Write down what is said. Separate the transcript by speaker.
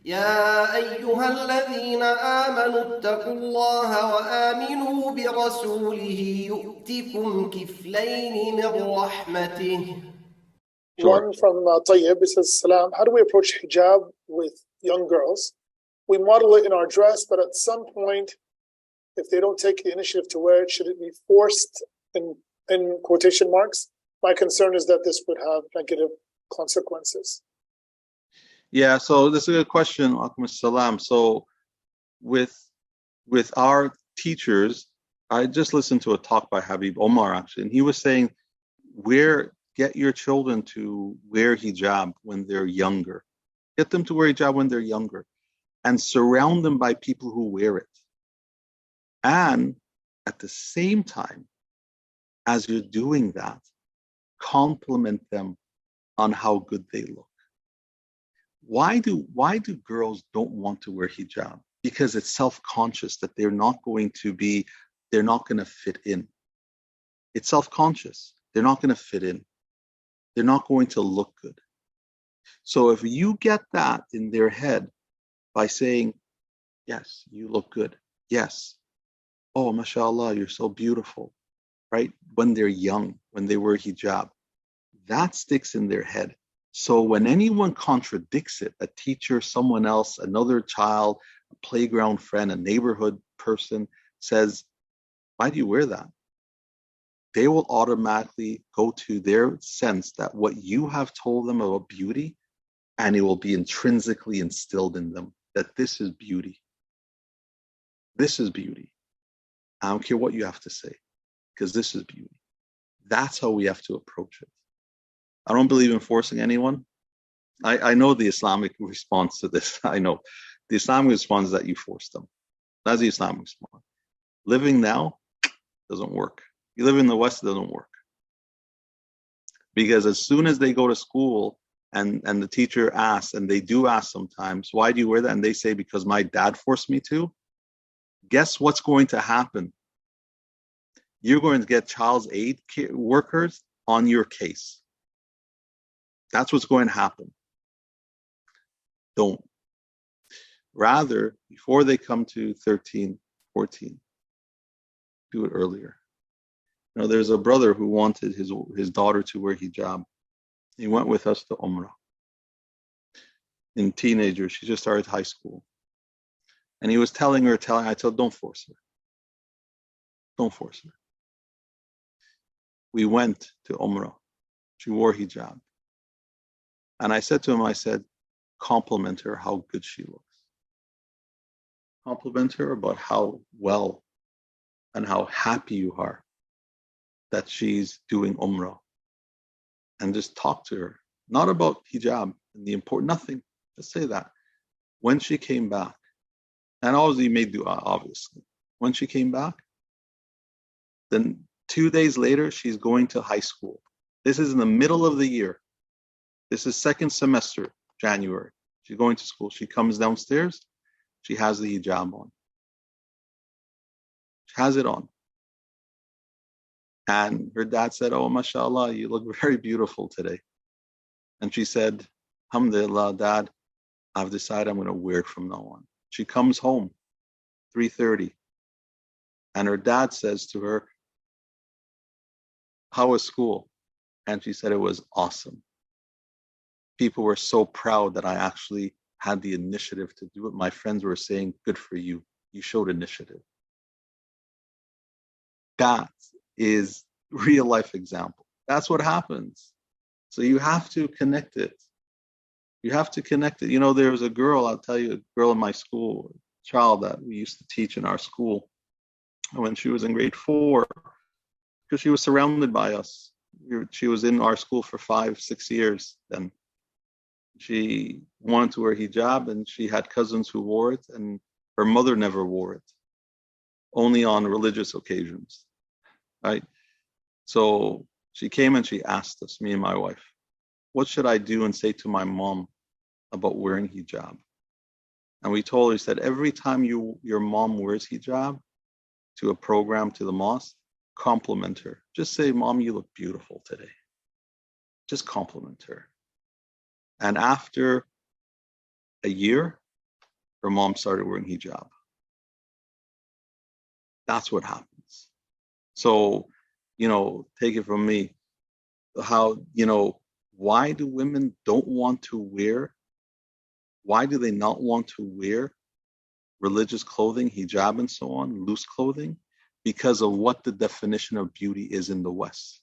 Speaker 1: يا أيها الذين آمنوا اتقوا الله وآمنوا برسوله يؤتكم كفلين من رحمته.
Speaker 2: One from Tayyib, it says, Salam, how do we approach hijab with young girls? We model it in our dress, but at some point, if they don't take the initiative to wear it, should it be forced in quotation marks? My concern is that this would have negative consequences.
Speaker 3: Yeah, so this is a good question. Alaikum Salam. So with our teachers, I just listened to a talk by Habib Omar actually, and he was saying, get your children to wear hijab when they're younger. Get them to wear hijab when they're younger, and surround them by people who wear it. And at the same time, as you're doing that, compliment them on how good they look. Why do girls don't want to wear hijab? Because it's self-conscious that they're not going to fit in. It's self-conscious. They're not going to fit in. They're not going to look good. So if you get that in their head by saying, yes, you look good. Yes. Oh, mashallah, you're so beautiful, right? When they're young, when they wear hijab, that sticks in their head. So when anyone contradicts it, a teacher, someone else, another child, a playground friend, a neighborhood person says, why do you wear that? They will automatically go to their sense that what you have told them about beauty, and it will be intrinsically instilled in them that this is beauty. This is beauty. I don't care what you have to say, because this is beauty. That's how we have to approach it. I don't believe in forcing anyone. I know the Islamic response to this. I know. The Islamic response is that you force them. That's the Islamic response. Living now doesn't work. You live in the West, it doesn't work. Because as soon as they go to school and the teacher asks, and they do ask sometimes, why do you wear that? And they say, because my dad forced me to. Guess what's going to happen? You're going to get child's aid workers on your case. That's what's going to happen. Don't. Rather, before they come to 13, 14, do it earlier. You know, there's a brother who wanted his daughter to wear hijab. He went with us to Umrah. In teenager, she just started high school. And he was telling her, I told, don't force her. Don't force her. We went to Umrah. She wore hijab. And I said to him, compliment her how good she looks. Compliment her about how well and how happy you are that she's doing Umrah. And just talk to her. Not about hijab and the important, nothing. Just say that. When she came back, and obviously made dua, obviously. When she came back, then 2 days later, she's going to high school. This is in the middle of the year. This is second semester, January. She's going to school. She comes downstairs. She has the hijab on. She has it on. And her dad said, oh, mashallah, you look very beautiful today. And she said, alhamdulillah, Dad, I've decided I'm going to wear it from now on. She comes home, 3:30. And her dad says to her, how was school? And she said, it was awesome. People were so proud that I actually had the initiative to do it. My friends were saying, good for you. You showed initiative. That is real life example. That's what happens. So you have to connect it. You have to connect it. You know, there was a girl, I'll tell you, a girl in my school, a child that we used to teach in our school when she was in grade 4, because she was surrounded by us. She was in our school for 5-6 years then. She wanted to wear hijab, and she had cousins who wore it, and her mother never wore it, only on religious occasions, right? So she came and she asked us, me and my wife, what should I do and say to my mom about wearing hijab? And we told her, he said, every time your mom wears hijab to a program, to the mosque, compliment her. Just say, Mom, you look beautiful today. Just compliment her. And after a year, her mom started wearing hijab. That's what happens. So, take it from me, how, why do women why do they not want to wear religious clothing, hijab and so on, loose clothing? Because of what the definition of beauty is in the West.